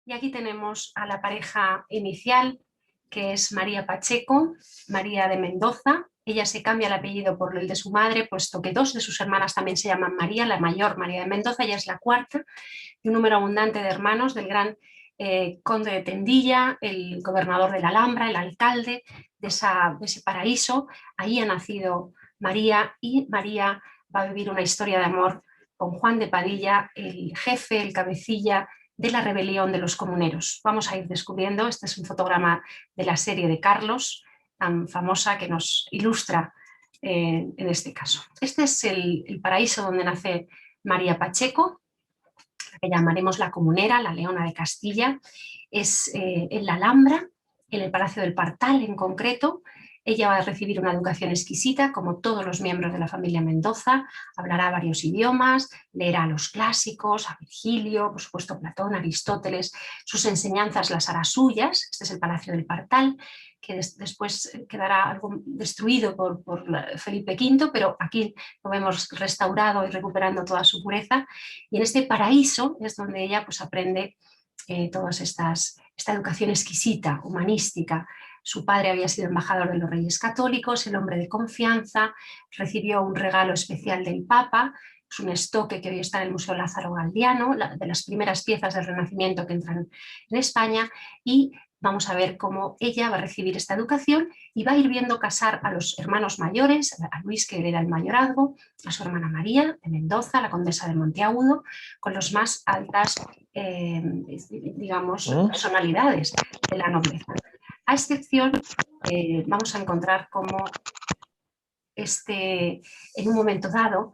Y aquí tenemos a la pareja inicial, que es María Pacheco, María de Mendoza. Ella se cambia el apellido por el de su madre, puesto que dos de sus hermanas también se llaman María, la mayor María de Mendoza, ella es la cuarta, de un número abundante de hermanos del gran conde de Tendilla, el gobernador de la Alhambra, el alcalde de ese paraíso. Ahí ha nacido María, y María va a vivir una historia de amor con Juan de Padilla, el jefe, el cabecilla de la rebelión de los comuneros. Vamos a ir descubriendo. Este es un fotograma de la serie de Carlos, tan famosa, que nos ilustra en este caso. Este es el paraíso donde nace María Pacheco, que llamaremos la Comunera, la Leona de Castilla. Es en la Alhambra, en el Palacio del Partal en concreto. Ella va a recibir una educación exquisita, como todos los miembros de la familia Mendoza. Hablará varios idiomas, leerá los clásicos, a Virgilio, por supuesto Platón, Aristóteles. Sus enseñanzas las hará suyas. Este es el Palacio del Partal, que después quedará algo destruido por Felipe V, pero aquí lo vemos restaurado y recuperando toda su pureza. Y en este paraíso es donde ella pues aprende esta educación exquisita, humanística. Su padre había sido embajador de los Reyes Católicos, el hombre de confianza, recibió un regalo especial del Papa. Es un estoque que hoy está en el Museo Lázaro Galdiano, de las primeras piezas del Renacimiento que entran en España, y vamos a ver cómo ella va a recibir esta educación y va a ir viendo casar a los hermanos mayores, a Luis, que era el mayorazgo, a su hermana María de Mendoza, la condesa de Monteagudo, con los más altas, personalidades de la nobleza. A excepción, vamos a encontrar cómo en un momento dado,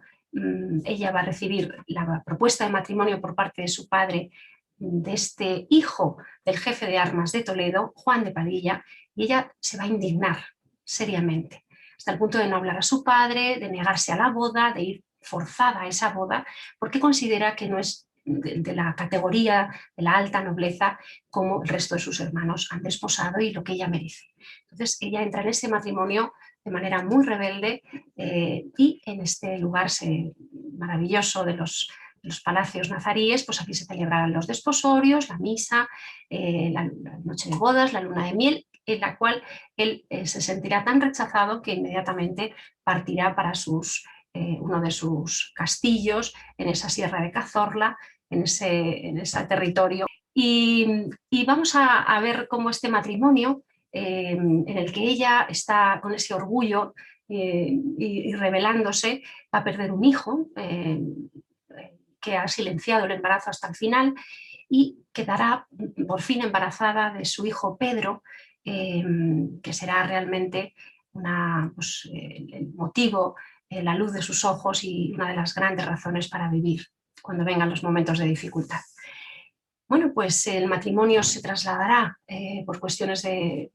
ella va a recibir la propuesta de matrimonio por parte de su padre, de este hijo del jefe de armas de Toledo, Juan de Padilla, y ella se va a indignar seriamente, hasta el punto de no hablar a su padre, de negarse a la boda, de ir forzada a esa boda, porque considera que no es de la categoría de la alta nobleza como el resto de sus hermanos han desposado y lo que ella merece. Entonces ella entra en ese matrimonio de manera muy rebelde, y en este lugar maravilloso de los palacios nazaríes, pues aquí se celebrarán los desposorios, la misa, la noche de bodas, la luna de miel, en la cual él se sentirá tan rechazado que inmediatamente partirá para uno de sus castillos en esa sierra de Cazorla, en ese territorio. Y vamos a ver cómo este matrimonio, en el que ella está con ese orgullo y rebelándose, va a perder un hijo que ha silenciado el embarazo hasta el final, y quedará por fin embarazada de su hijo Pedro, que será realmente el motivo, la luz de sus ojos y una de las grandes razones para vivir cuando vengan los momentos de dificultad. Bueno, pues el matrimonio se trasladará por cuestiones de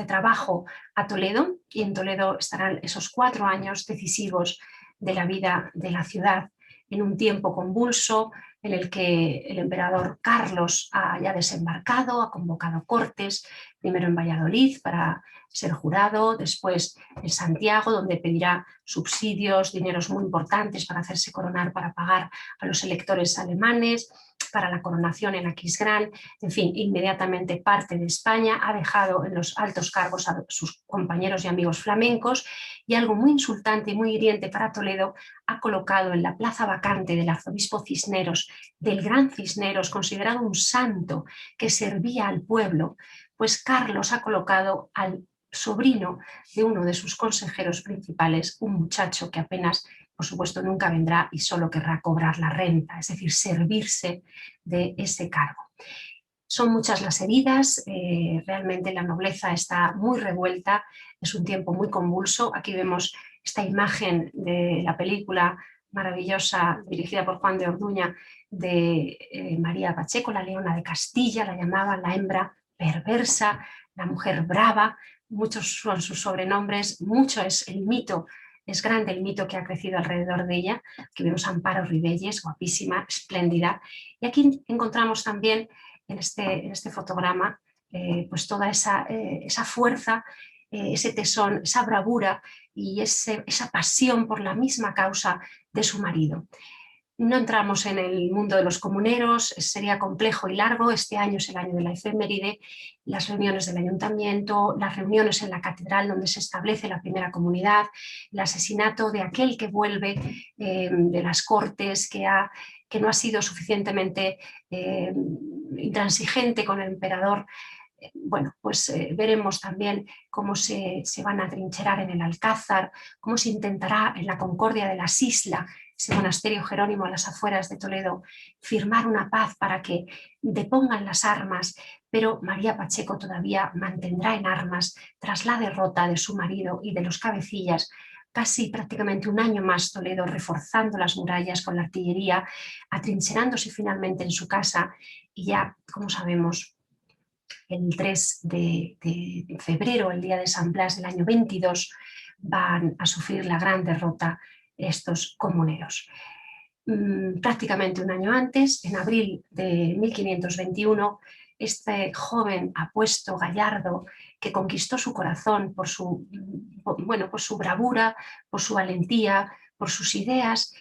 trabajo a Toledo, y en Toledo estarán esos 4 años decisivos de la vida de la ciudad, en un tiempo convulso en el que el emperador Carlos ha ya desembarcado, ha convocado cortes, primero en Valladolid para ser jurado, después en Santiago, donde pedirá subsidios, dineros muy importantes para hacerse coronar, para pagar a los electores alemanes, para la coronación en Aquisgrán. En fin, inmediatamente parte de España, ha dejado en los altos cargos a sus compañeros y amigos flamencos, y algo muy insultante y muy hiriente para Toledo, ha colocado en la plaza vacante del arzobispo Cisneros, del gran Cisneros, considerado un santo que servía al pueblo, pues Carlos ha colocado al sobrino de uno de sus consejeros principales, un muchacho que apenas, por supuesto, nunca vendrá y solo querrá cobrar la renta, es decir, servirse de ese cargo. Son muchas las heridas, realmente la nobleza está muy revuelta, es un tiempo muy convulso. Aquí vemos esta imagen de la película maravillosa dirigida por Juan de Orduña de María Pacheco, la Leona de Castilla, la llamaban la hembra perversa, la mujer brava. Muchos son sus sobrenombres, mucho es el mito. Es grande el mito que ha crecido alrededor de ella. Aquí vemos a Amparo Ribelles, guapísima, espléndida. Y aquí encontramos también en este fotograma pues toda esa fuerza, ese tesón, esa bravura y esa pasión por la misma causa de su marido. No entramos en el mundo de los comuneros, sería complejo y largo. Este año es el año de la efeméride, las reuniones del ayuntamiento, las reuniones en la catedral donde se establece la primera comunidad, el asesinato de aquel que vuelve de las cortes, que no ha sido suficientemente intransigente con el emperador. Bueno, pues veremos también cómo se van a trincherar en el Alcázar, cómo se intentará en la Concordia de las Islas, ese monasterio jerónimo a las afueras de Toledo, firmar una paz para que depongan las armas, pero María Pacheco todavía mantendrá en armas tras la derrota de su marido y de los cabecillas. Casi prácticamente un año más Toledo reforzando las murallas con la artillería, atrincherándose finalmente en su casa y ya, como sabemos, el 3 de febrero, el día de San Blas del año 22, van a sufrir la gran derrota estos comuneros. Prácticamente un año antes, en abril de 1521, este joven apuesto, gallardo, que conquistó su corazón por su bravura, por su valentía, por sus ideas,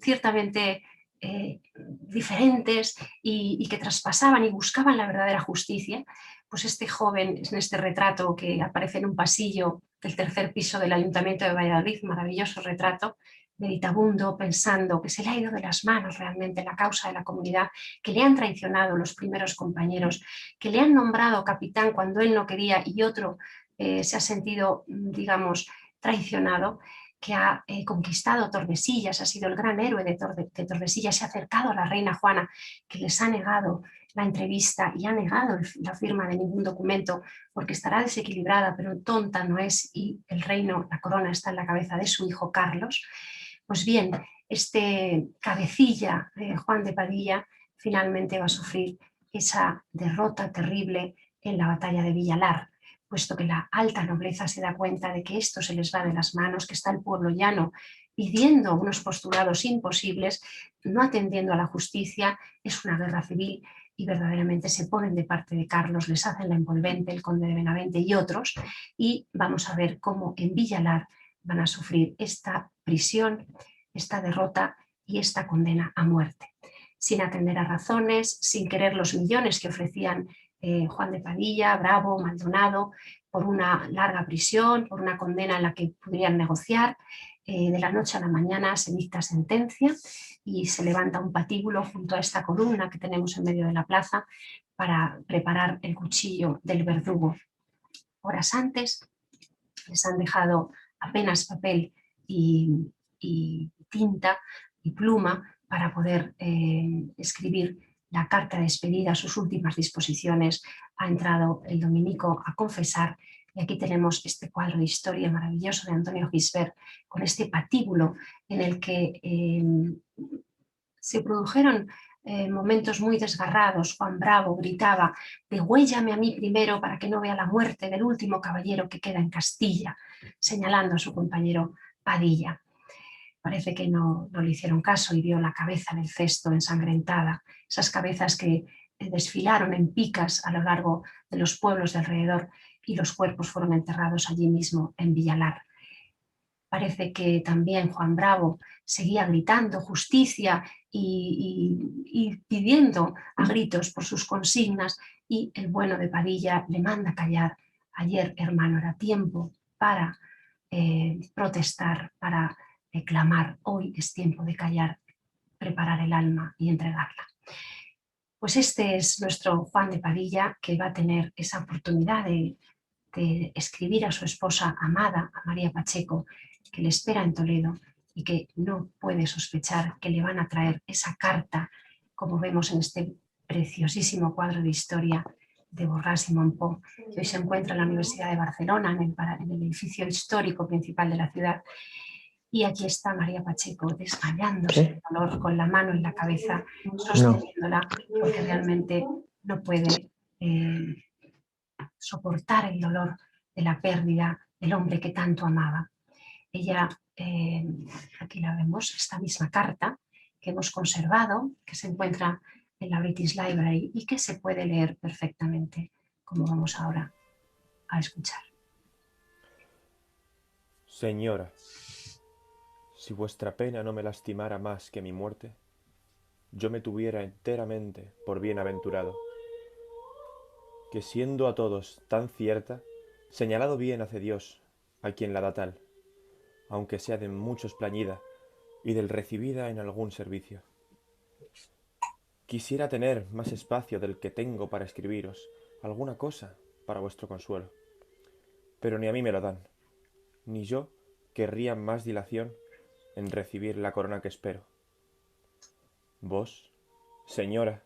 ciertamente diferentes y que traspasaban y buscaban la verdadera justicia, pues este joven, en este retrato que aparece en un pasillo del tercer piso del Ayuntamiento de Valladolid, maravilloso retrato, meditabundo, pensando que se le ha ido de las manos realmente la causa de la comunidad, que le han traicionado los primeros compañeros, que le han nombrado capitán cuando él no quería y otro se ha sentido, digamos, traicionado, que ha conquistado Tordesillas, ha sido el gran héroe de Tordesillas, se ha acercado a la reina Juana, que les ha negado la entrevista y ha negado la firma de ningún documento porque estará desequilibrada, pero tonta no es, y el reino, la corona está en la cabeza de su hijo Carlos. Pues bien, este cabecilla, Juan de Padilla, finalmente va a sufrir esa derrota terrible en la batalla de Villalar, puesto que la alta nobleza se da cuenta de que esto se les va de las manos, que está el pueblo llano pidiendo unos postulados imposibles, no atendiendo a la justicia, es una guerra civil y verdaderamente se ponen de parte de Carlos, les hacen la envolvente, el conde de Benavente y otros, y vamos a ver cómo en Villalar van a sufrir esta prisión, esta derrota y esta condena a muerte, sin atender a razones, sin querer los millones que ofrecían Juan de Padilla, Bravo, Maldonado, por una larga prisión, por una condena en la que podrían negociar. De la noche a la mañana se dicta sentencia y se levanta un patíbulo junto a esta columna que tenemos en medio de la plaza para preparar el cuchillo del verdugo. Horas antes les han dejado apenas papel y tinta y pluma para poder escribir la carta de despedida, sus últimas disposiciones. Ha entrado el dominico a confesar y aquí tenemos este cuadro de historia maravilloso de Antonio Gisbert con este patíbulo en el que se produjeron momentos muy desgarrados. Juan Bravo gritaba: degüéllame a mí primero para que no vea la muerte del último caballero que queda en Castilla, señalando a su compañero Padilla. Parece que no le hicieron caso y vio la cabeza en el cesto ensangrentada, esas cabezas que desfilaron en picas a lo largo de los pueblos de alrededor y los cuerpos fueron enterrados allí mismo en Villalar. Parece que también Juan Bravo seguía gritando justicia y pidiendo a gritos por sus consignas, y el bueno de Padilla le manda callar. Ayer, hermano, era tiempo para protestar, para clamar. Hoy es tiempo de callar, preparar el alma y entregarla. Pues este es nuestro Juan de Padilla, que va a tener esa oportunidad de escribir a su esposa amada, a María Pacheco, que le espera en Toledo y que no puede sospechar que le van a traer esa carta, como vemos en este preciosísimo cuadro de historia de Borràs y Montpó, que hoy se encuentra en la Universidad de Barcelona, en el edificio histórico principal de la ciudad. Y aquí está María Pacheco desmayándose de dolor, con la mano en la cabeza, sosteniéndola, porque realmente no puede soportar el dolor de la pérdida del hombre que tanto amaba. Ella, aquí la vemos, esta misma carta que hemos conservado, que se encuentra en la British Library y que se puede leer perfectamente, como vamos ahora a escuchar. Señora, Si vuestra pena no me lastimara más que mi muerte, yo me tuviera enteramente por bienaventurado, que siendo a todos tan cierta, señalado bien hace Dios a quien la da tal, aunque sea de muchos plañida y del recibida en algún servicio. Quisiera tener más espacio del que tengo para escribiros alguna cosa para vuestro consuelo, pero ni a mí me lo dan, ni yo querría más dilación en recibir la corona que espero. Vos, señora,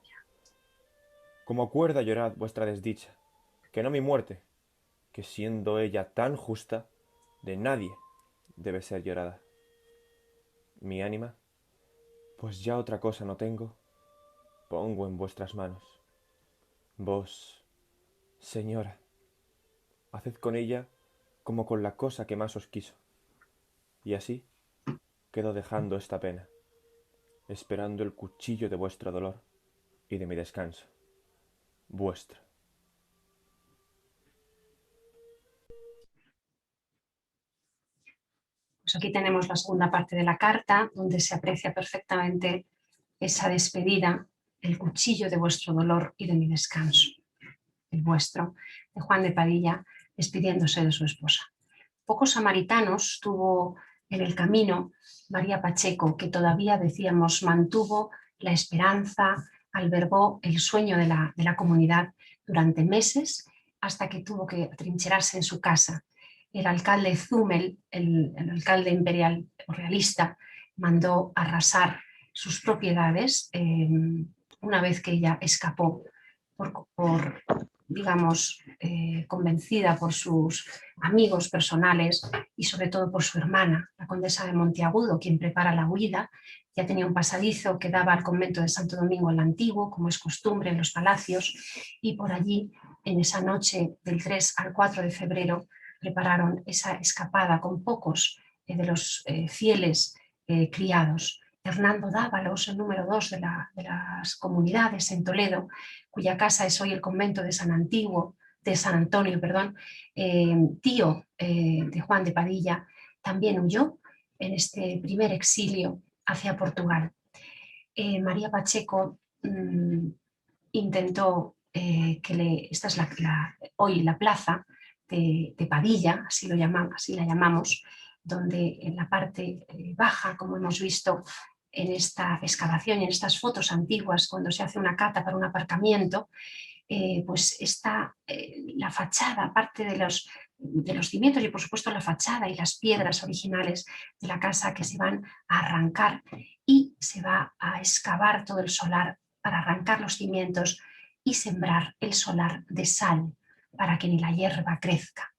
como cuerda llorad vuestra desdicha, que no mi muerte, que siendo ella tan justa, de nadie debe ser llorada. Mi ánima, pues ya otra cosa no tengo, pongo en vuestras manos. Vos, señora, haced con ella como con la cosa que más os quiso, y así quedo dejando esta pena, esperando el cuchillo de vuestro dolor y de mi descanso. Vuestro. Pues aquí tenemos la segunda parte de la carta, donde se aprecia perfectamente esa despedida, el cuchillo de vuestro dolor y de mi descanso, el vuestro, de Juan de Padilla, despidiéndose de su esposa. Pocos samaritanos tuvo en el camino María Pacheco, que todavía, decíamos, mantuvo la esperanza, albergó el sueño de la comunidad durante meses, hasta que tuvo que atrincherarse en su casa. El alcalde Zumel, el alcalde imperial o realista, mandó arrasar sus propiedades una vez que ella escapó por digamos, convencida por sus amigos personales y sobre todo por su hermana, la condesa de Monteagudo, quien prepara la huida. Ya tenía un pasadizo que daba al convento de Santo Domingo el Antiguo, como es costumbre en los palacios, y por allí, en esa noche del 3 al 4 de febrero, prepararon esa escapada con pocos de los fieles criados. Hernando Dávalos, el número 2 de las comunidades en Toledo, cuya casa es hoy el convento de San Antonio, tío de Juan de Padilla, también huyó en este primer exilio hacia Portugal. María Pacheco intentó esta es hoy la plaza de Padilla, así la llamamos, donde en la parte baja, como hemos visto en esta excavación y en estas fotos antiguas, cuando se hace una cata para un aparcamiento, pues está la fachada, parte de los cimientos y por supuesto la fachada y las piedras originales de la casa que se van a arrancar y se va a excavar todo el solar para arrancar los cimientos y sembrar el solar de sal para que ni la hierba crezca.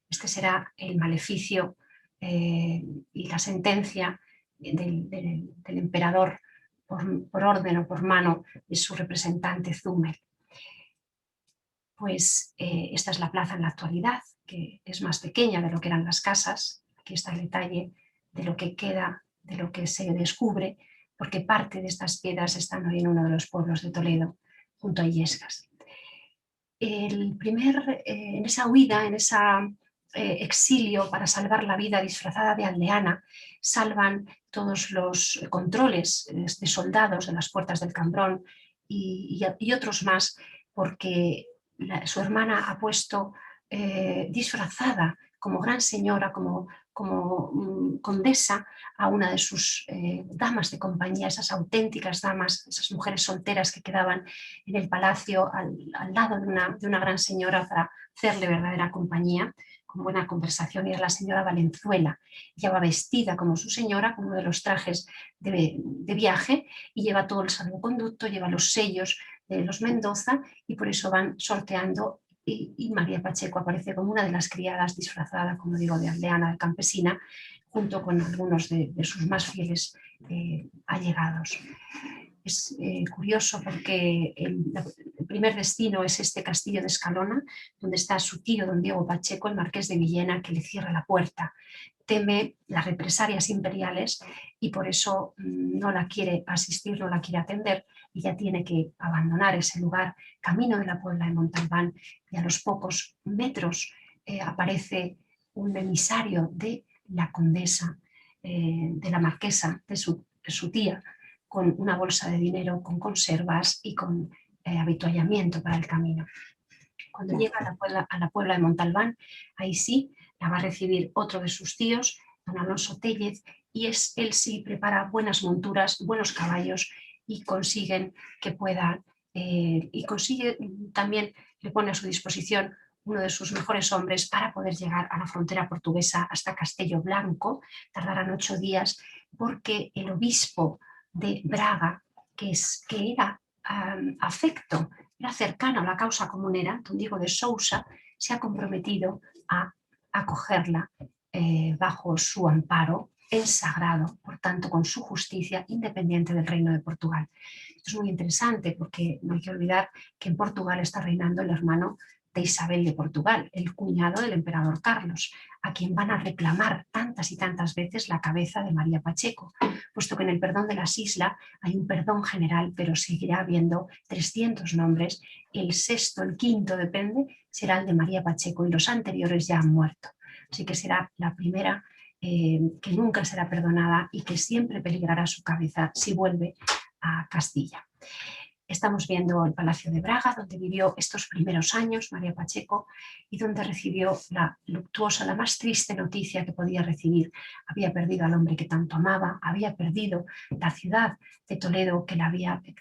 Este será el maleficio y la sentencia del emperador por orden o por mano de su representante Zumel. Pues esta es la plaza en la actualidad, que es más pequeña de lo que eran las casas. Aquí está el detalle de lo que queda, de lo que se descubre, porque parte de estas piedras están hoy en uno de los pueblos de Toledo, junto a Illescas. En esa huida, en ese exilio para salvar la vida disfrazada de aldeana, salvan todos los controles de soldados de las puertas del Cambrón y otros más, porque su hermana ha puesto disfrazada como gran señora, como condesa, a una de sus damas de compañía, esas auténticas damas, esas mujeres solteras que quedaban en el palacio al lado de una gran señora para hacerle verdadera compañía, con buena conversación, y era la señora Valenzuela. Ella va vestida como su señora, con uno de los trajes de viaje, y lleva todo el salvoconducto, lleva los sellos de los Mendoza, y por eso van sorteando, y María Pacheco aparece como una de las criadas disfrazada, como digo, de aldeana, de campesina, junto con algunos de sus más fieles allegados. Es curioso porque el primer destino es este castillo de Escalona, donde está su tío, don Diego Pacheco, el marqués de Villena, que le cierra la puerta. Teme las represalias imperiales y por eso no la quiere asistir, no la quiere atender, y ya tiene que abandonar ese lugar, camino de la Puebla de Montalbán, y a los pocos metros aparece un emisario de la condesa, de la marquesa, de su tía, con una bolsa de dinero, con conservas y con habituallamiento para el camino. Cuando llega a la Puebla de Montalbán, ahí sí la va a recibir otro de sus tíos, don Alonso Tellez, y él sí prepara buenas monturas, buenos caballos, y consiguen que pueda, y consigue también, le pone a su disposición uno de sus mejores hombres para poder llegar a la frontera portuguesa hasta Castello Blanco. Tardarán 8 días porque el obispo de Braga, que era afecto, era cercano a la causa comunera, don Diego de Sousa, se ha comprometido a acogerla bajo su amparo en sagrado, por tanto con su justicia independiente del Reino de Portugal. Esto es muy interesante porque no hay que olvidar que en Portugal está reinando el hermano de Isabel de Portugal, el cuñado del emperador Carlos, a quien van a reclamar tantas y tantas veces la cabeza de María Pacheco, puesto que en el perdón de las islas hay un perdón general, pero seguirá habiendo 300 nombres, el sexto, el quinto, depende, será el de María Pacheco y los anteriores ya han muerto. Así que será la primera que nunca será perdonada y que siempre peligrará su cabeza si vuelve a Castilla. Estamos viendo el Palacio de Braga, donde vivió estos primeros años María Pacheco y donde recibió la luctuosa, la más triste noticia que podía recibir. Había perdido al hombre que tanto amaba, había perdido la ciudad de Toledo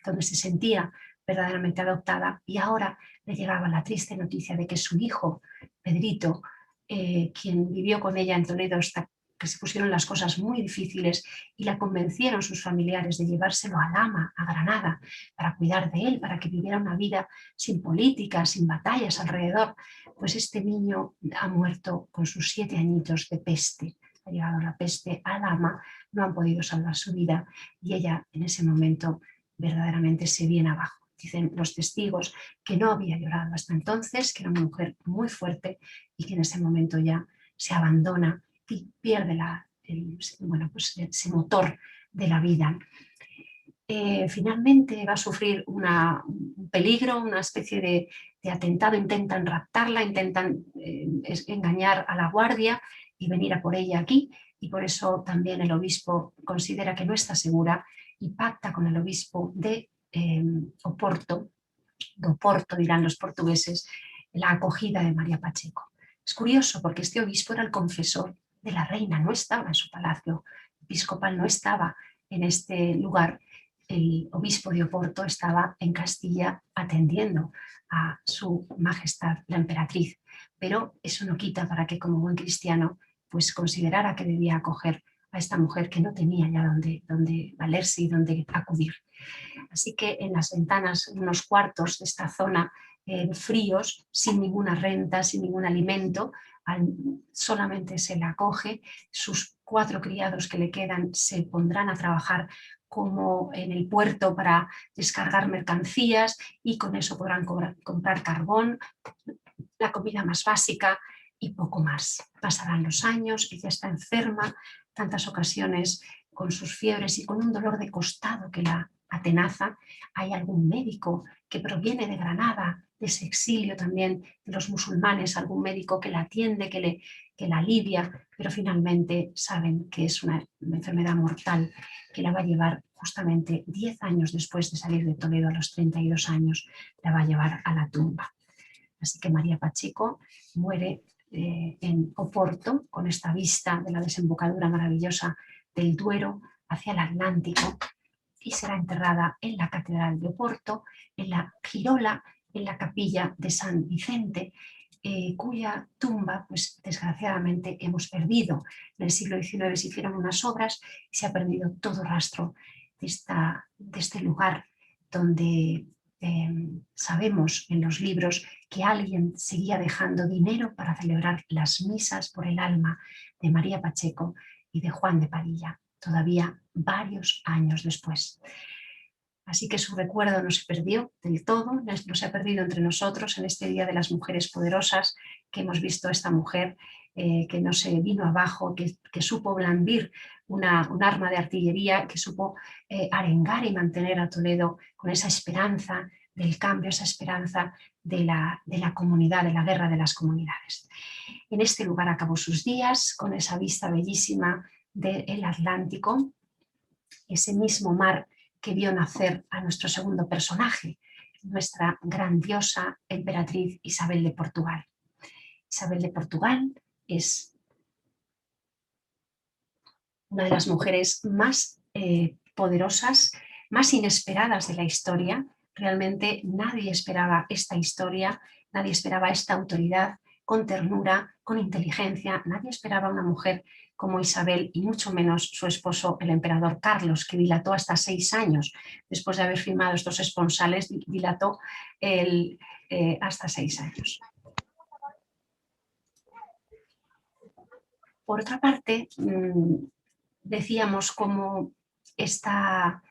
donde se sentía verdaderamente adoptada, y ahora le llegaba la triste noticia de que su hijo, Pedrito, quien vivió con ella en Toledo hasta que se pusieron las cosas muy difíciles y la convencieron sus familiares de llevárselo a Lama, a Granada, para cuidar de él, para que viviera una vida sin política, sin batallas alrededor, pues este niño ha muerto con sus 7 añitos de peste. Ha llegado la peste a Lama, no han podido salvar su vida y ella en ese momento verdaderamente se viene abajo. Dicen los testigos que no había llorado hasta entonces, que era una mujer muy fuerte y que en ese momento ya se abandona y pierde ese motor de la vida. Finalmente va a sufrir un peligro, una especie de atentado, intentan raptarla, intentan engañar a la guardia y venir a por ella aquí, y por eso también el obispo considera que no está segura y pacta con el obispo de Oporto dirán los portugueses, la acogida de María Pacheco. Es curioso porque este obispo era el confesor de la reina, no estaba en su palacio episcopal, no estaba en este lugar. El obispo de Oporto estaba en Castilla atendiendo a su majestad la emperatriz, pero eso no quita para que como buen cristiano pues considerara que debía acoger a esta mujer que no tenía ya donde valerse y donde acudir. Así que en las ventanas, en unos cuartos de esta zona fríos, sin ninguna renta, sin ningún alimento, solamente se la acoge. Sus 4 criados que le quedan se pondrán a trabajar como en el puerto para descargar mercancías y con eso podrán comprar carbón, la comida más básica y poco más. Pasarán los años, ella está enferma, tantas ocasiones con sus fiebres y con un dolor de costado que la atenaza. Hay algún médico que proviene de Granada, de ese exilio también de los musulmanes, algún médico que la atiende, que la alivia, pero finalmente saben que es una enfermedad mortal que la va a llevar justamente 10 años después de salir de Toledo, a los 32 años, la va a llevar a la tumba. Así que María Pacheco muere en Oporto, con esta vista de la desembocadura maravillosa del Duero hacia el Atlántico, y será enterrada en la Catedral de Oporto, en la Girola, en la capilla de San Vicente, cuya tumba, pues desgraciadamente hemos perdido. En el siglo XIX se hicieron unas obras y se ha perdido todo rastro de este lugar donde sabemos en los libros que alguien seguía dejando dinero para celebrar las misas por el alma de María Pacheco y de Juan de Padilla, todavía varios años después. Así que su recuerdo no se perdió del todo, no se ha perdido entre nosotros en este Día de las Mujeres Poderosas, que hemos visto a esta mujer que no se vino abajo, que supo blandir un arma de artillería, que supo arengar y mantener a Toledo con esa esperanza del cambio, esa esperanza de la comunidad, de la guerra de las comunidades. En este lugar acabó sus días, con esa vista bellísima del Atlántico, ese mismo mar que vio nacer a nuestro segundo personaje, nuestra grandiosa emperatriz Isabel de Portugal. Isabel de Portugal es una de las mujeres más poderosas, más inesperadas de la historia. Realmente nadie esperaba esta historia, nadie esperaba esta autoridad con ternura, con inteligencia. Nadie esperaba una mujer como Isabel y mucho menos su esposo, el emperador Carlos, que dilató hasta 6 años. Después de haber firmado estos esponsales, dilató hasta 6 años. Por otra parte, decíamos cómo esta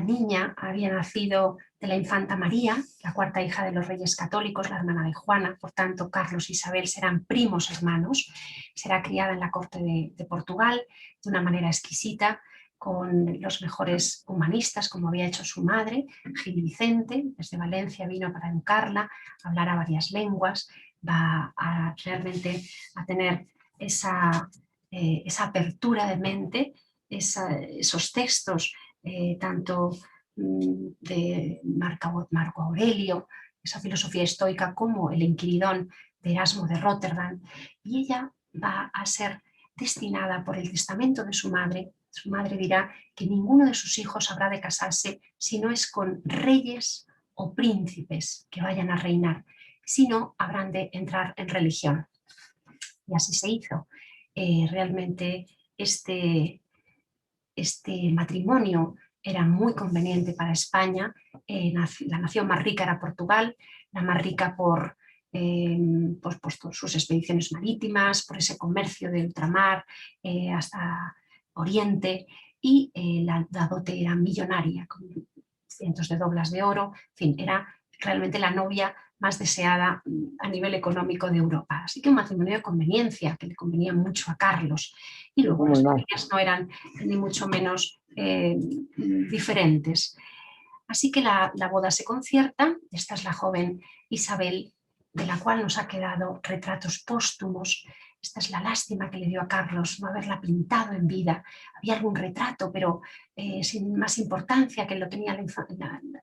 niña había nacido de la infanta María, la cuarta hija de los reyes católicos, la hermana de Juana. Por tanto, Carlos y Isabel serán primos hermanos. Será criada en la corte de Portugal de una manera exquisita, con los mejores humanistas, como había hecho su madre, Gil Vicente. Desde Valencia vino para educarla, hablará varias lenguas, va a realmente a tener esa apertura de mente, esos textos tanto de Marco Aurelio, esa filosofía estoica, como el Enquiridión de Erasmo de Rotterdam, y ella va a ser destinada por el testamento de su madre. Su madre dirá que ninguno de sus hijos habrá de casarse si no es con reyes o príncipes que vayan a reinar, si no habrán de entrar en religión. Y así se hizo. Realmente este matrimonio era muy conveniente para España. La nación más rica era Portugal, la más rica por sus expediciones marítimas, por ese comercio de ultramar hasta Oriente, y la dote era millonaria, con cientos de doblas de oro. En fin, era realmente la novia más deseada a nivel económico de Europa. Así que un matrimonio de conveniencia, que le convenía mucho a Carlos. Y luego las familias no eran ni mucho menos diferentes. Así que la boda se concierta. Esta es la joven Isabel, de la cual nos ha quedado retratos póstumos. Esta es la lástima que le dio a Carlos no haberla pintado en vida. Había algún retrato, pero sin más importancia, que lo tenía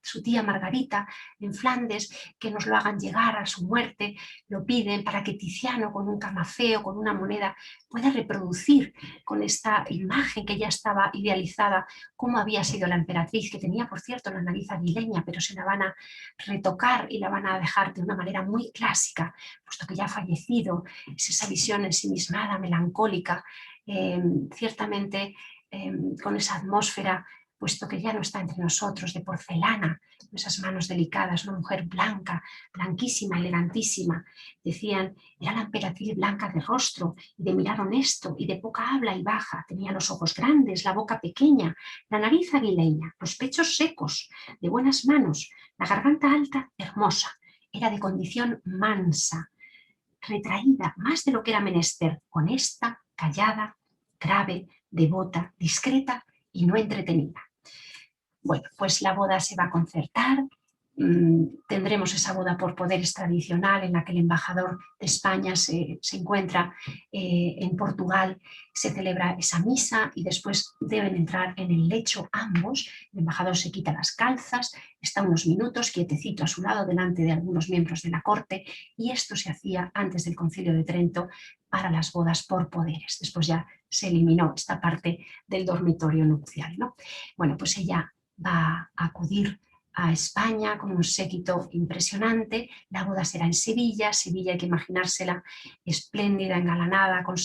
su tía Margarita en Flandes, que nos lo hagan llegar a su muerte. Lo piden para que Tiziano, con un camafeo, con una moneda, pueda reproducir con esta imagen que ya estaba idealizada cómo había sido la emperatriz, que tenía, por cierto, la nariz aguileña, pero se la van a retocar y la van a dejar de una manera muy clásica, puesto que ya ha fallecido. Es esa visión ensimismada, melancólica, ciertamente con esa atmósfera, puesto que ya no está entre nosotros, de porcelana, esas manos delicadas, una mujer blanca, blanquísima, elegantísima. Decían, era la emperatriz blanca de rostro y de mirar honesto y de poca habla y baja. Tenía los ojos grandes, la boca pequeña, la nariz aguileña, los pechos secos, de buenas manos, la garganta alta, hermosa. Era de condición mansa, retraída, más de lo que era menester, honesta, callada, grave, devota, discreta y no entretenida. Bueno, pues la boda se va a concertar. Tendremos esa boda por poderes tradicional en la que el embajador de España se encuentra en Portugal, se celebra esa misa y después deben entrar en el lecho ambos. El embajador se quita las calzas, está unos minutos quietecito a su lado delante de algunos miembros de la corte, y esto se hacía antes del Concilio de Trento para las bodas por poderes. Después ya se eliminó esta parte del dormitorio nupcial, ¿no? Bueno, pues ella va a acudir a España con un séquito impresionante. La boda será en Sevilla. Sevilla hay que imaginársela espléndida, engalanada, con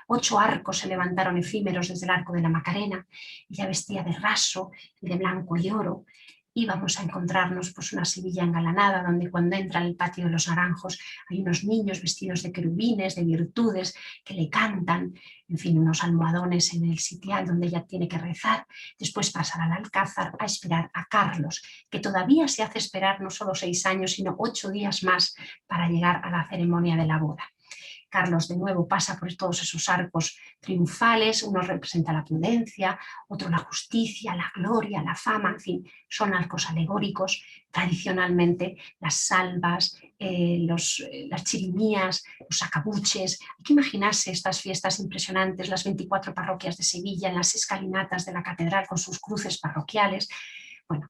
8 arcos se levantaron efímeros desde el arco de la Macarena. Ella vestía de raso y de blanco y oro. Y vamos a encontrarnos pues una Sevilla engalanada, donde cuando entra al patio de los Naranjos hay unos niños vestidos de querubines, de virtudes, que le cantan, en fin, unos almohadones en el sitial donde ella tiene que rezar. Después pasará al Alcázar a esperar a Carlos, que todavía se hace esperar no solo 6 años, sino 8 días más para llegar a la ceremonia de la boda. Carlos de nuevo pasa por todos esos arcos triunfales, uno representa la prudencia, otro la justicia, la gloria, la fama, en fin, son arcos alegóricos. Tradicionalmente las salvas, las chirimías, los sacabuches. Hay que imaginarse estas fiestas impresionantes, las 24 parroquias de Sevilla, en las escalinatas de la catedral con sus cruces parroquiales. Bueno,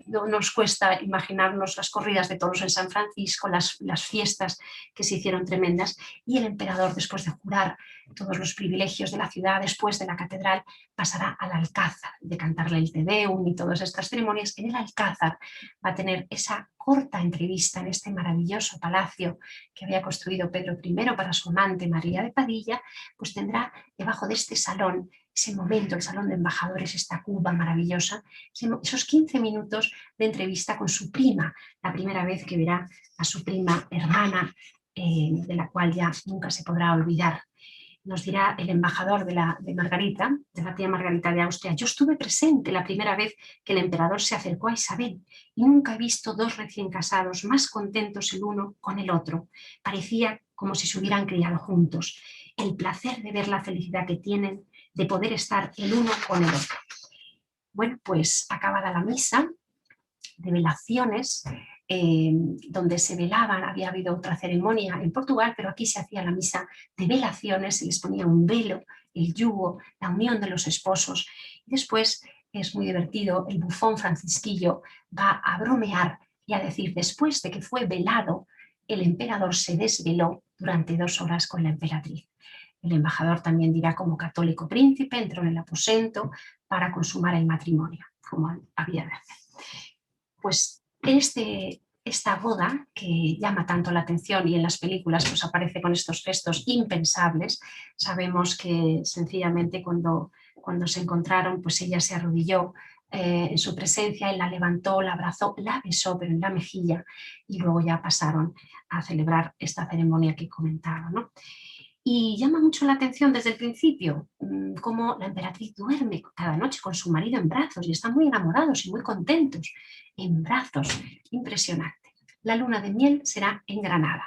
no nos cuesta imaginarnos las corridas de toros en San Francisco, las fiestas que se hicieron tremendas, y el emperador, después de jurar todos los privilegios de la ciudad, después de la catedral, pasará al Alcázar, de cantarle el Te Deum y todas estas ceremonias. En el Alcázar va a tener esa corta entrevista en este maravilloso palacio que había construido Pedro I para su amante María de Padilla. Pues tendrá debajo de este salón, ese momento, el salón de embajadores, esta cuba maravillosa, esos 15 minutos de entrevista con su prima, la primera vez que verá a su prima hermana, de la cual ya nunca se podrá olvidar. Nos dirá el embajador de Margarita, de la tía Margarita de Austria: yo estuve presente la primera vez que el emperador se acercó a Isabel y nunca he visto dos recién casados más contentos el uno con el otro. Parecía como si se hubieran criado juntos. El placer de ver la felicidad que tienen de poder estar el uno con el otro. Bueno, pues acabada la misa de velaciones, donde se velaban, había habido otra ceremonia en Portugal, pero aquí se hacía la misa de velaciones, se les ponía un velo, el yugo, la unión de los esposos. Y después, es muy divertido, el bufón francisquillo va a bromear y a decir: después de que fue velado, el emperador se desveló durante 2 horas con la emperatriz. El embajador también dirá: como católico príncipe, entró en el aposento para consumar el matrimonio, como había de hacer. Pues en esta boda, que llama tanto la atención y en las películas pues aparece con estos gestos impensables, sabemos que sencillamente cuando se encontraron, pues ella se arrodilló en su presencia, él la levantó, la abrazó, la besó, pero en la mejilla, y luego ya pasaron a celebrar esta ceremonia que comentaba, ¿no? Y llama mucho la atención desde el principio cómo la emperatriz duerme cada noche con su marido en brazos y están muy enamorados y muy contentos, en brazos, impresionante. La luna de miel será en Granada,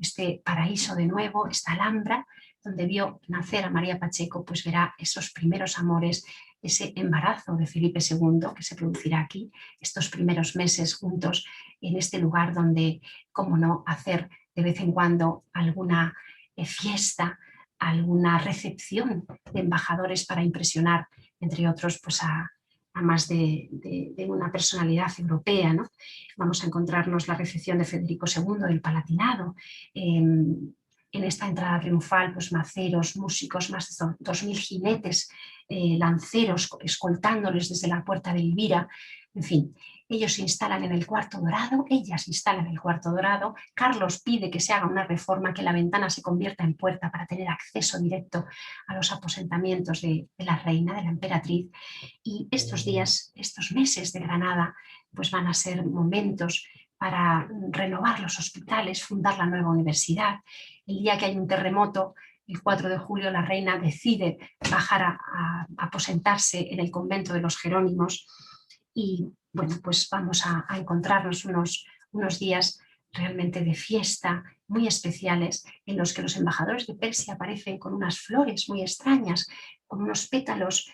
este paraíso de nuevo, esta Alhambra donde vio nacer a María Pacheco, pues verá esos primeros amores, ese embarazo de Felipe II que se producirá aquí, estos primeros meses juntos en este lugar donde, cómo no, hacer de vez en cuando alguna fiesta, alguna recepción de embajadores para impresionar, entre otros, pues a más de una personalidad europea, ¿no? Vamos a encontrarnos la recepción de Federico II del Palatinado, en esta entrada triunfal, pues maceros, músicos, más de 2000 jinetes, lanceros escoltándoles desde la puerta de Elvira, en fin. Ellos se instalan en el cuarto dorado, ellas se instalan en el cuarto dorado. Carlos pide que se haga una reforma, que la ventana se convierta en puerta para tener acceso directo a los aposentamientos de la reina, de la emperatriz. Y estos días, estos meses de Granada, pues van a ser momentos para renovar los hospitales, fundar la nueva universidad. El día que hay un terremoto, el 4 de julio, la reina decide bajar a aposentarse en el convento de los Jerónimos. Y bueno, pues vamos a encontrarnos unos días realmente de fiesta, muy especiales, en los que los embajadores de Persia aparecen con unas flores muy extrañas, con unos pétalos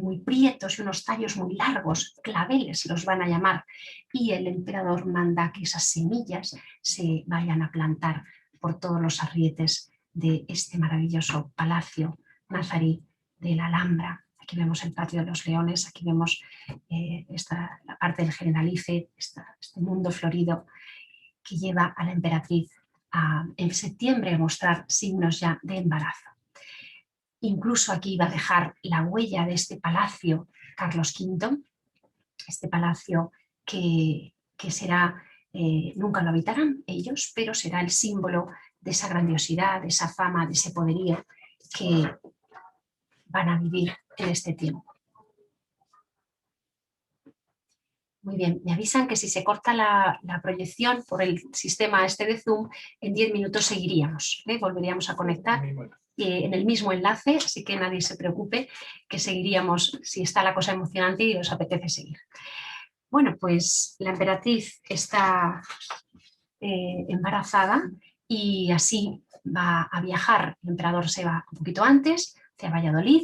muy prietos y unos tallos muy largos, claveles los van a llamar, y el emperador manda que esas semillas se vayan a plantar por todos los arrietes de este maravilloso palacio nazarí de la Alhambra. Aquí vemos el patio de los leones, aquí vemos la parte del Generalife, este mundo florido que lleva a la emperatriz en septiembre a mostrar signos ya de embarazo. Incluso aquí va a dejar la huella de este palacio Carlos V, este palacio que será, nunca lo habitarán ellos, pero será el símbolo de esa grandiosidad, de esa fama, de ese poderío que van a vivir en este tiempo. Muy bien, me avisan que si se corta la proyección por el sistema este de Zoom, en 10 minutos seguiríamos, volveríamos a conectar en el mismo enlace, así que nadie se preocupe, que seguiríamos si está la cosa emocionante y os apetece seguir. Bueno, pues la emperatriz está embarazada y así va a viajar. El emperador se va un poquito antes, hacia Valladolid,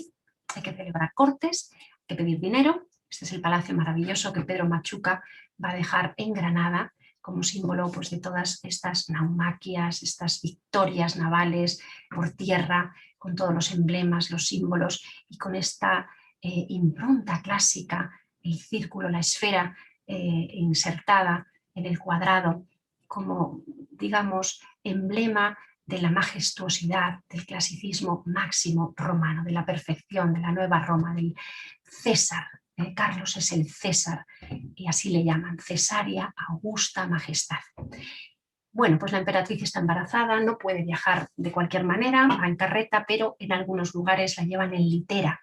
hay que celebrar cortes, hay que pedir dinero. Este es el palacio maravilloso que Pedro Machuca va a dejar en Granada como símbolo pues, de todas estas naumaquias, estas victorias navales por tierra, con todos los emblemas, los símbolos, y con esta impronta clásica, el círculo, la esfera insertada en el cuadrado, como, digamos, emblema de la majestuosidad, del clasicismo máximo romano, de la perfección, de la nueva Roma, del César. Carlos es el César, y así le llaman, Cesárea Augusta Majestad. Bueno, pues la emperatriz está embarazada, no puede viajar de cualquier manera, va en carreta, pero en algunos lugares la llevan en litera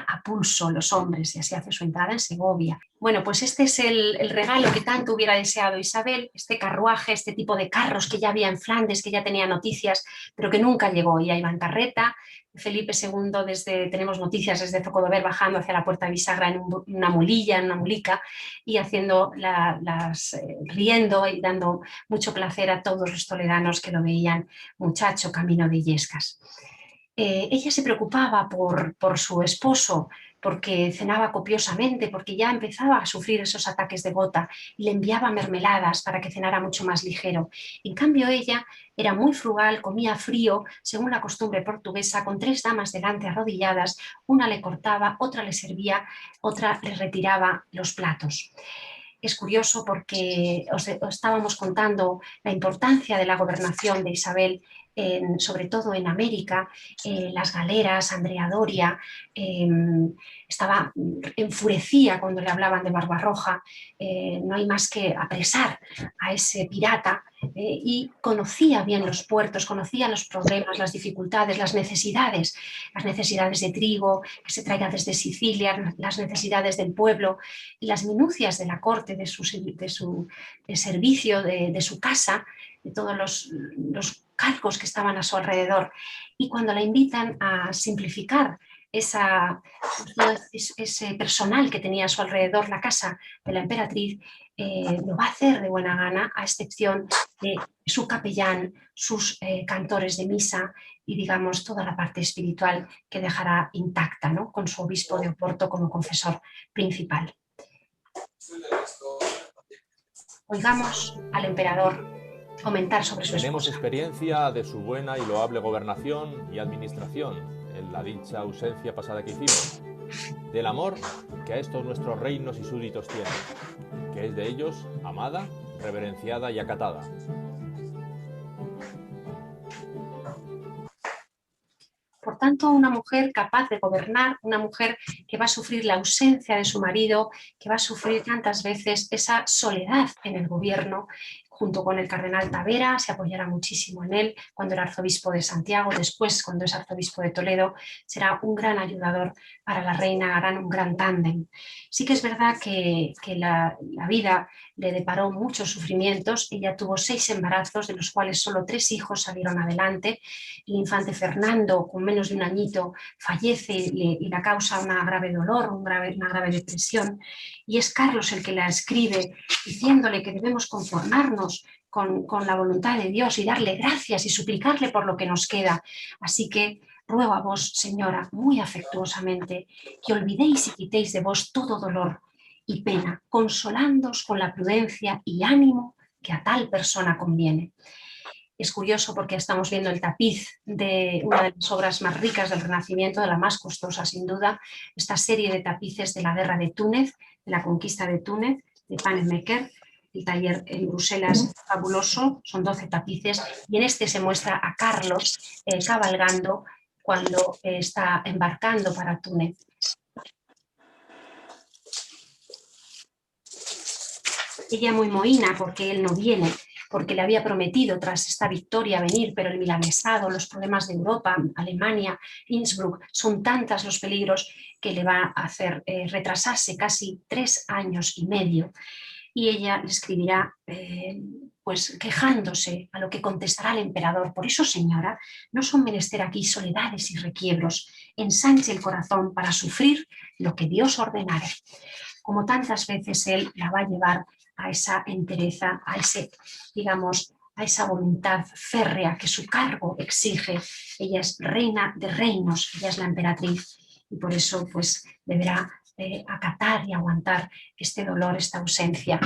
a pulso los hombres, y así hace su entrada en Segovia. Bueno, pues este es el regalo que tanto hubiera deseado Isabel, este carruaje, este tipo de carros que ya había en Flandes, que ya tenía noticias, pero que nunca llegó, ya iba en carreta. Felipe II, tenemos noticias desde Zocodover bajando hacia la puerta de bisagra en una mulilla, en una mulica, y haciendo riendo y dando mucho placer a todos los toledanos que lo veían muchacho camino de Illescas. Ella se preocupaba por su esposo, porque cenaba copiosamente, porque ya empezaba a sufrir esos ataques de gota, y le enviaba mermeladas para que cenara mucho más ligero. En cambio, ella era muy frugal, comía frío, según la costumbre portuguesa, con 3 damas delante arrodilladas, una le cortaba, otra le servía, otra le retiraba los platos. Es curioso porque os estábamos contando la importancia de la gobernación de Isabel, sobre todo en América, las galeras, Andrea Doria, enfurecía cuando le hablaban de Barbarroja, no hay más que apresar a ese pirata, y conocía bien los puertos, conocía los problemas, las dificultades, las necesidades de trigo que se traiga desde Sicilia, las necesidades del pueblo y las minucias de la corte, de su servicio, de su casa, de todos los cargos que estaban a su alrededor. Y cuando la invitan a simplificar ese personal que tenía a su alrededor la casa de la emperatriz, lo va a hacer de buena gana, a excepción de su capellán, sus cantores de misa y, digamos, toda la parte espiritual que dejará intacta, ¿no?, con su obispo de Oporto como confesor principal. Oigamos al emperador comentar sobre su esposa. Tenemos experiencia de su buena y loable gobernación y administración en la dicha ausencia pasada que hicimos, del amor que a estos nuestros reinos y súbditos tienen, que es de ellos amada, reverenciada y acatada. Por tanto, una mujer capaz de gobernar, una mujer que va a sufrir la ausencia de su marido, que va a sufrir tantas veces esa soledad en el gobierno, junto con el cardenal Tavera, se apoyará muchísimo en él cuando era arzobispo de Santiago, después cuando es arzobispo de Toledo, será un gran ayudador para la reina, harán un gran tándem. Sí que es verdad que la vida le deparó muchos sufrimientos, ella tuvo 6 embarazos, de los cuales solo 3 hijos salieron adelante. El infante Fernando, con menos de un añito, fallece y la causa un grave dolor, una grave depresión, y es Carlos el que la escribe diciéndole que debemos conformarnos con la voluntad de Dios y darle gracias y suplicarle por lo que nos queda. Así que ruego a vos, señora, muy afectuosamente, que olvidéis y quitéis de vos todo dolor y pena, consolándoos con la prudencia y ánimo que a tal persona conviene. Es curioso porque estamos viendo el tapiz de una de las obras más ricas del Renacimiento, de la más costosa sin duda, esta serie de tapices de la guerra de Túnez, de la conquista de Túnez, de Pannemaker. El taller en Bruselas, fabuloso, son 12 tapices, y en este se muestra a Carlos cabalgando cuando está embarcando para Túnez. Ella muy mohína porque él no viene, porque le había prometido tras esta victoria venir, pero el milanesado, los problemas de Europa, Alemania, Innsbruck, son tantos los peligros que le va a hacer retrasarse casi 3 años y medio. Y ella le escribirá pues quejándose, a lo que contestará el emperador: por eso, señora, no son menester aquí soledades y requiebros, ensanche el corazón para sufrir lo que Dios ordenare. Como tantas veces él la va a llevar a esa entereza, a esa voluntad férrea que su cargo exige. Ella es reina de reinos, ella es la emperatriz, y por eso pues deberá acatar y aguantar este dolor, esta ausencia.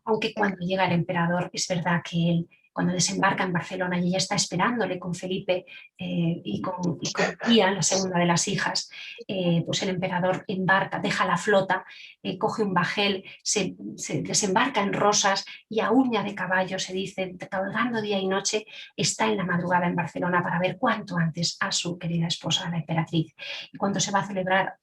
aunque cuando llega el emperador es verdad que él, cuando desembarca en Barcelona y ella está esperándole con Felipe y con Pía, la segunda de las hijas, pues el emperador embarca, deja la flota, coge un bajel, se desembarca en Rosas y a uña de caballo, se dice, cabalgando día y noche, está en la madrugada en Barcelona para ver cuanto antes a su querida esposa, la emperatriz. Y cuando se va a celebrar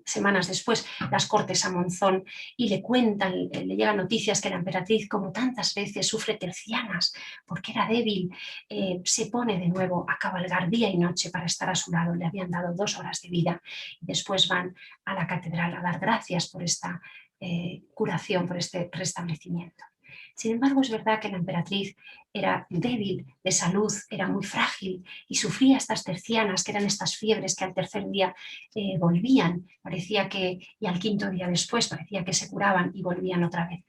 semanas después las cortes a Monzón y le cuentan, le llegan noticias que la emperatriz, como tantas veces, sufre tercianas porque era débil, se pone de nuevo a cabalgar día y noche para estar a su lado. Le habían dado 2 horas de vida y después van a la catedral a dar gracias por esta curación, por este restablecimiento. Sin embargo, es verdad que la emperatriz era débil de salud, era muy frágil y sufría estas tercianas, que eran estas fiebres que al tercer día volvían, parecía que, y al quinto día después parecía que se curaban y volvían otra vez.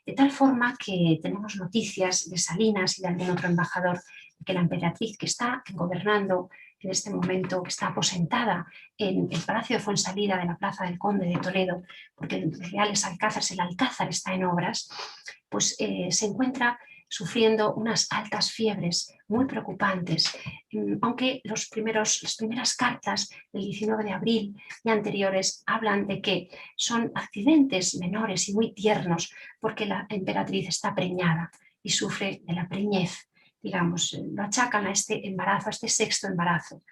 De tal forma que tenemos noticias de Salinas y de algún otro embajador de que la emperatriz que está gobernando en este momento, que está aposentada en el Palacio de Fuensalida de la Plaza del Conde de Toledo, porque en los Reales Alcázares el Alcázar está en obras, pues se encuentra sufriendo unas altas fiebres muy preocupantes, aunque las primeras cartas del 19 de abril y anteriores hablan de que son accidentes menores y muy tiernos porque la emperatriz está preñada y sufre de la preñez, digamos, lo achacan a este embarazo, a este 6.º embarazo.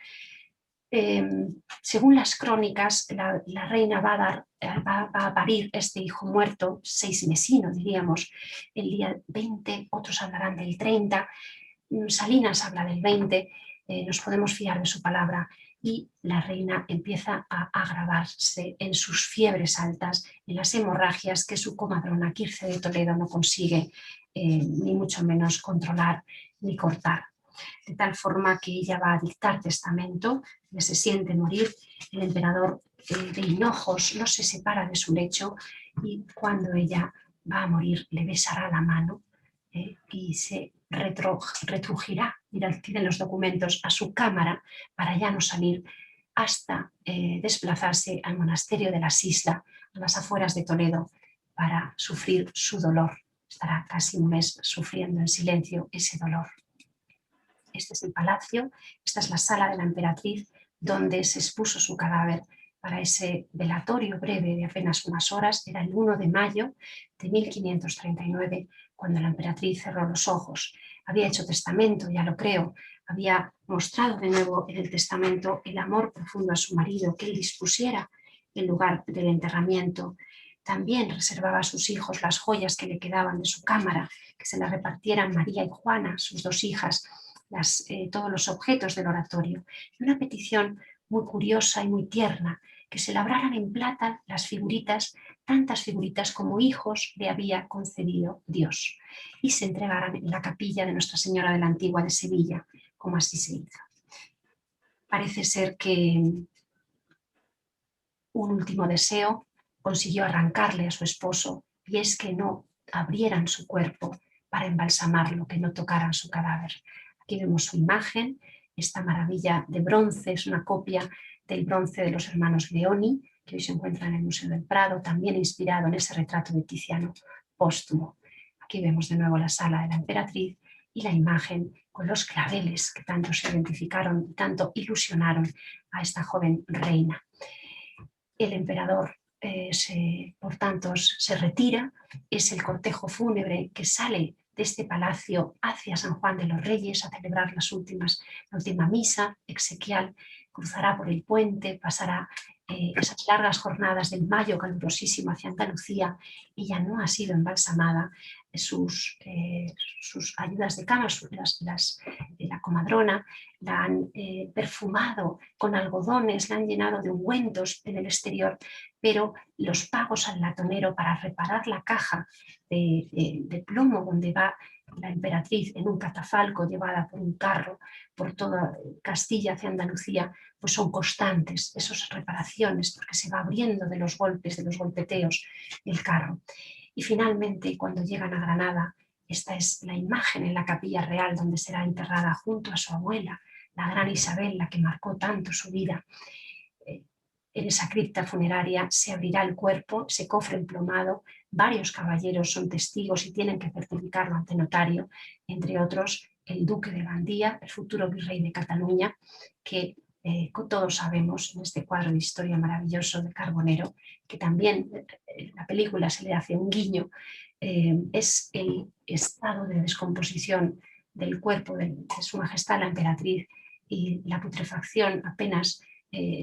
Según las crónicas, la reina va a parir este hijo muerto, 6mesino, diríamos, el día 20, otros hablarán del 30, Salinas habla del 20, nos podemos fiar de su palabra, y la reina empieza a agravarse en sus fiebres altas, en las hemorragias que su comadrona Quirce de Toledo no consigue ni mucho menos controlar ni cortar. De tal forma que ella va a dictar testamento, que se siente morir, el emperador de hinojos no se separa de su lecho y cuando ella va a morir le besará la mano y se retrugirá, tienen los documentos, a su cámara para ya no salir hasta desplazarse al monasterio de la Sisla, a las afueras de Toledo, para sufrir su dolor. Estará casi un mes sufriendo en silencio ese dolor. Este es el palacio, esta es la sala de la emperatriz donde se expuso su cadáver para ese velatorio breve de apenas unas horas. Era el 1 de mayo de 1539 cuando la emperatriz cerró los ojos. Había hecho testamento, ya lo creo, había mostrado de nuevo en el testamento el amor profundo a su marido, que él dispusiera el lugar del enterramiento. También reservaba a sus hijos las joyas que le quedaban de su cámara, que se las repartieran María y Juana, sus 2 hijas, todos los objetos del oratorio. Y una petición muy curiosa y muy tierna, que se labraran en plata las figuritas, tantas figuritas como hijos le había concedido Dios, y se entregaran en la capilla de Nuestra Señora de la Antigua de Sevilla, como así se hizo. Parece ser que un último deseo consiguió arrancarle a su esposo, y es que no abrieran su cuerpo para embalsamarlo, que no tocaran su cadáver. Aquí vemos su imagen, esta maravilla de bronce, es una copia del bronce de los hermanos Leoni, que hoy se encuentra en el Museo del Prado, también inspirado en ese retrato de Tiziano póstumo. Aquí vemos de nuevo la sala de la emperatriz y la imagen con los claveles que tanto se identificaron, tanto ilusionaron a esta joven reina. El emperador, por tanto, se retira, es el cortejo fúnebre que sale de este palacio hacia San Juan de los Reyes a celebrar la última misa exequial, cruzará por el puente, pasará esas largas jornadas del mayo calurosísimo hacia Andalucía. Ella no ha sido embalsamada, sus ayudas de cama, la comadrona, la han perfumado con algodones, la han llenado de ungüentos en el exterior, pero los pagos al latonero para reparar la caja de plomo donde va la emperatriz en un catafalco llevada por un carro por toda Castilla hacia Andalucía, pues son constantes esas reparaciones porque se va abriendo de los golpes, de los golpeteos el carro. Y finalmente, cuando llegan a Granada, esta es la imagen en la capilla real donde será enterrada junto a su abuela, la gran Isabel, la que marcó tanto su vida. En esa cripta funeraria se abrirá el cuerpo, ese cofre emplomado, varios caballeros son testigos y tienen que certificarlo ante notario, entre otros el duque de Gandía, el futuro virrey de Cataluña, que todos sabemos en este cuadro de historia maravilloso de Carbonero, que también en la película se le hace un guiño, es el estado de descomposición del cuerpo de su majestad la emperatriz y la putrefacción apenas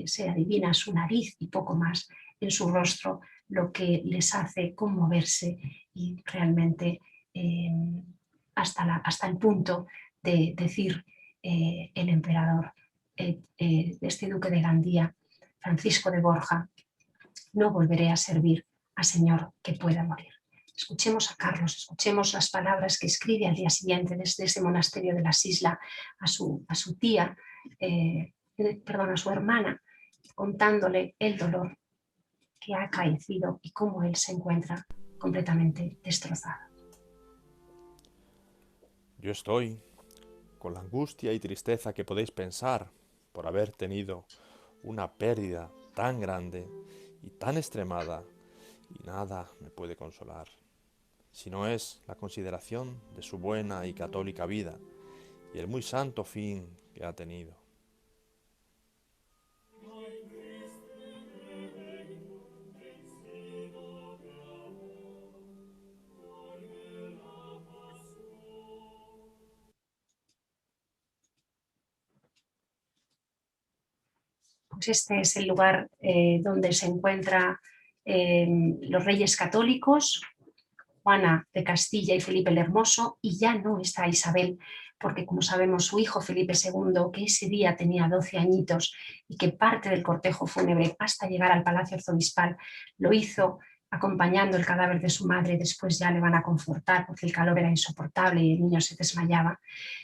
se adivina su nariz y poco más en su rostro, lo que les hace conmoverse y realmente hasta el punto de decir el emperador, este duque de Gandía, Francisco de Borja, no volveré a servir a señor que pueda morir. Escuchemos a Carlos, escuchemos las palabras que escribe al día siguiente desde ese monasterio de las Islas a su tía, a su hermana, contándole el dolor que ha acaecido y cómo él se encuentra completamente destrozado. Yo estoy con la angustia y tristeza que podéis pensar por haber tenido una pérdida tan grande y tan extremada, y nada me puede consolar, si no es la consideración de su buena y católica vida y el muy santo fin que ha tenido. Pues este es el lugar donde se encuentran los reyes católicos, Juana de Castilla y Felipe el Hermoso, y ya no está Isabel, porque como sabemos su hijo Felipe II, que ese día tenía 12 añitos y que parte del cortejo fúnebre hasta llegar al Palacio Arzobispal lo hizo acompañando el cadáver de su madre, después ya le van a confortar porque el calor era insoportable y el niño se desmayaba,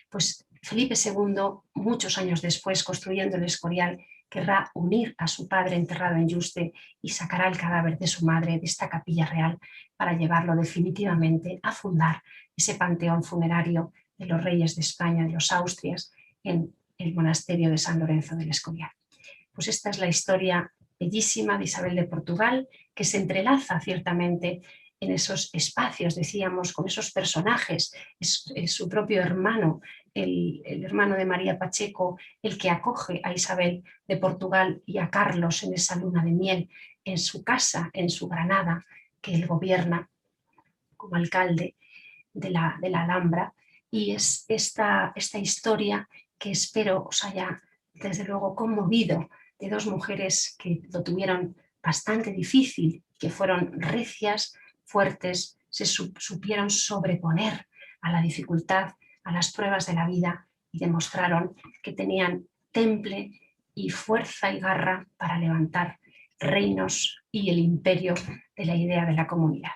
pues Felipe II, muchos años después, construyendo el Escorial, querrá unir a su padre enterrado en Yuste y sacará el cadáver de su madre de esta capilla real para llevarlo definitivamente a fundar ese panteón funerario de los reyes de España, de los Austrias, en el monasterio de San Lorenzo del Escorial. Pues esta es la historia bellísima de Isabel de Portugal, que se entrelaza ciertamente en esos espacios, decíamos, con esos personajes. Es su propio hermano, el hermano de María Pacheco, el que acoge a Isabel de Portugal y a Carlos en esa luna de miel en su casa, en su Granada, que él gobierna como alcalde de la Alhambra. Y es esta historia que espero os haya desde luego conmovido, de dos mujeres que lo tuvieron bastante difícil, que fueron recias, fuertes, se supieron sobreponer a la dificultad, a las pruebas de la vida y demostraron que tenían temple y fuerza y garra para levantar reinos y el imperio de la idea de la comunidad.